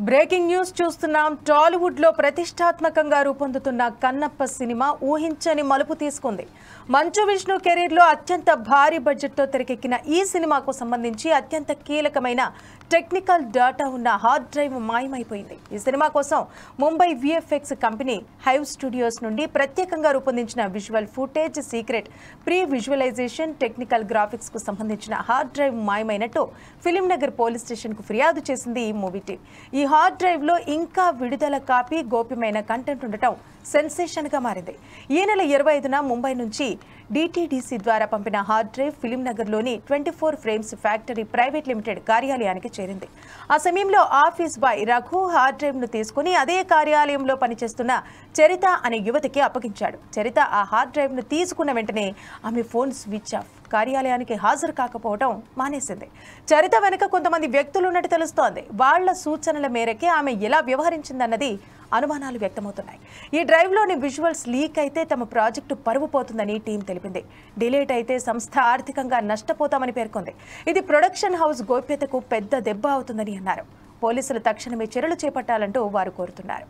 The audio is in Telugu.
బ్రేకింగ్ న్యూస్ చూస్తున్నాం. టాలీవుడ్ లో ప్రతిష్టాత్మకంగా రూపొందుతున్న కన్నప్ప సినిమా ఊహించని మలుపు తీసుకుంది. మంచు విష్ణు కెరీర్ లో అత్యంత భారీ బడ్జెట్ తో తెరకెక్కిన ఈ సినిమాకు సంబంధించి అత్యంత కీలకమైన టెక్నికల్ డేటా ఉన్న హార్డ్ డ్రైవ్ మాయమైపోయింది. ఈ సినిమా కోసం Mumbai VFX company Hive studios నుండి ప్రత్యేకంగా రూపొందించిన visual footage, secret pre visualization, technical graphics కు సంబంధించిన హార్డ్ డ్రైవ్ మాయమైనట్టు ఫిలిం నగర్ పోలీస్ స్టేషన్ కు ఫిర్యాదు చేసింది ఈ మూవీ టీం. ఈ హార్డ్ డ్రైవ్ లో ఇంకా విడుదల కాపీ, గోప్యమైన కంటెంట్ ఉండటం సెన్సేషన్ గా మారింది. ఈ నెల 25న ముంబై నుంచి డిటిడిసి ద్వారా పంపిన హార్డ్ డ్రైవ్ ఫిలిం నగర్ లోని 24 ఫ్రేమ్స్ ఫ్యాక్టరీ ప్రైవేట్ లిమిటెడ్ కార్యాలయానికి చేరింది. ఆ సమయంలో office boy Raghu hard drive ను తీసుకుని అదే కార్యాలయంలో పనిచేస్తున్న చరిత అనే యువతికి అప్పగించాడు. చరిత ఆ హార్డ్ డ్రైవ్ ను తీసుకున్న వెంటనే ఆమె ఫోన్ స్విచ్ ఆఫ్, కార్యాలయానికి హాజరు కాకపోవడం మానేసింది. చరిత వెనుక కొంతమంది వ్యక్తులు ఉన్నట్టు తెలుస్తోంది. వాళ్ల సూచనల మేరకే ఆమె ఎలా వ్యవహరించిందన్నది అనుమానాలు వ్యక్తమవుతున్నాయి. ఈ డ్రైవ్లోని విజువల్స్ లీక్ అయితే తమ ప్రాజెక్టు పరువు పోతుందని టీం తెలిపింది. డిలీట్ అయితే సంస్థ ఆర్థికంగా నష్టపోతామని పేర్కొంది. ఇది ప్రొడక్షన్ హౌస్ గోప్యతకు పెద్ద దెబ్బ అవుతుందని అన్నారు. పోలీసులు తక్షణమే చర్యలు చేపట్టాలంటూ వారు కోరుతున్నారు.